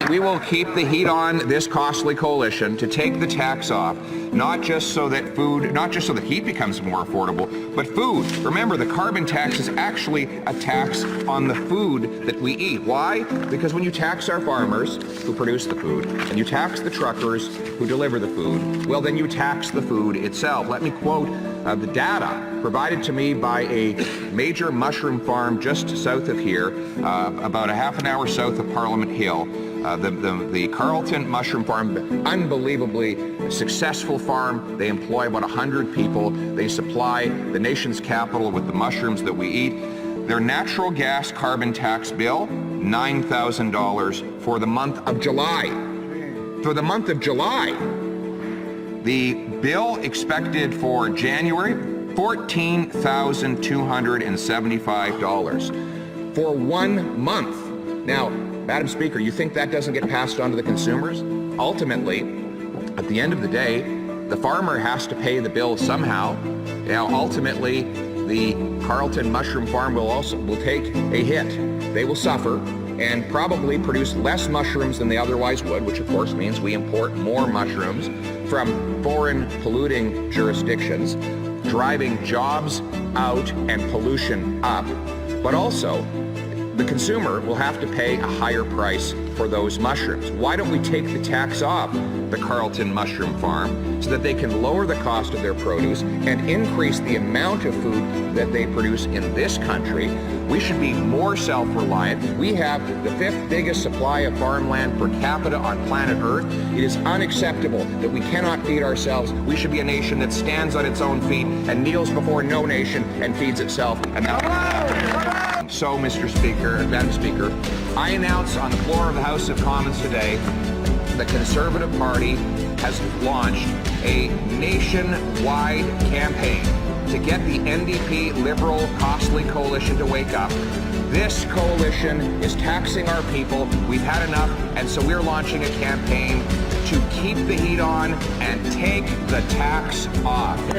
We will keep the heat on this costly coalition to take the tax off, not just so that heat becomes more affordable, but food. Remember, the carbon tax is actually a tax on the food that we eat. Why? Because when you tax our farmers who produce the food, and you tax the truckers who deliver the food, well, then you tax the food itself. Let me quote the data provided to me by a major mushroom farm just south of here, about a half an hour south of Parliament Hill. The Carleton Mushroom Farm, unbelievably successful farm. They employ about 100 people. They supply the nation's capital with the mushrooms that we eat. Their natural gas carbon tax bill, $9,000 for the month of July. For the month of July. The bill expected for January, $14,275 for 1 month. Now, Madam Speaker, you think that doesn't get passed on to the consumers? Ultimately, at the end of the day, the farmer has to pay the bill somehow. Now, ultimately, the Carleton Mushroom Farm will take a hit. They will suffer and probably produce less mushrooms than they otherwise would, which of course means we import more mushrooms from foreign polluting jurisdictions, driving jobs out and pollution up, but also the consumer will have to pay a higher price for those mushrooms. Why don't we take the tax off the Carleton Mushroom Farm so that they can lower the cost of their produce and increase the amount of food that they produce in this country? We should be more self-reliant. We have the 5th biggest supply of farmland per capita on planet Earth. It is unacceptable that we cannot feed ourselves. We should be a nation that stands on its own feet and kneels before no nation and feeds itself. So, Mr. Speaker, Madam Speaker, I announce on the floor of the House of Commons today, the Conservative Party has launched a nationwide campaign to get the NDP Liberal Costly Coalition to wake up. This coalition is taxing our people. We've had enough, and so we're launching a campaign to keep the heat on and take the tax off.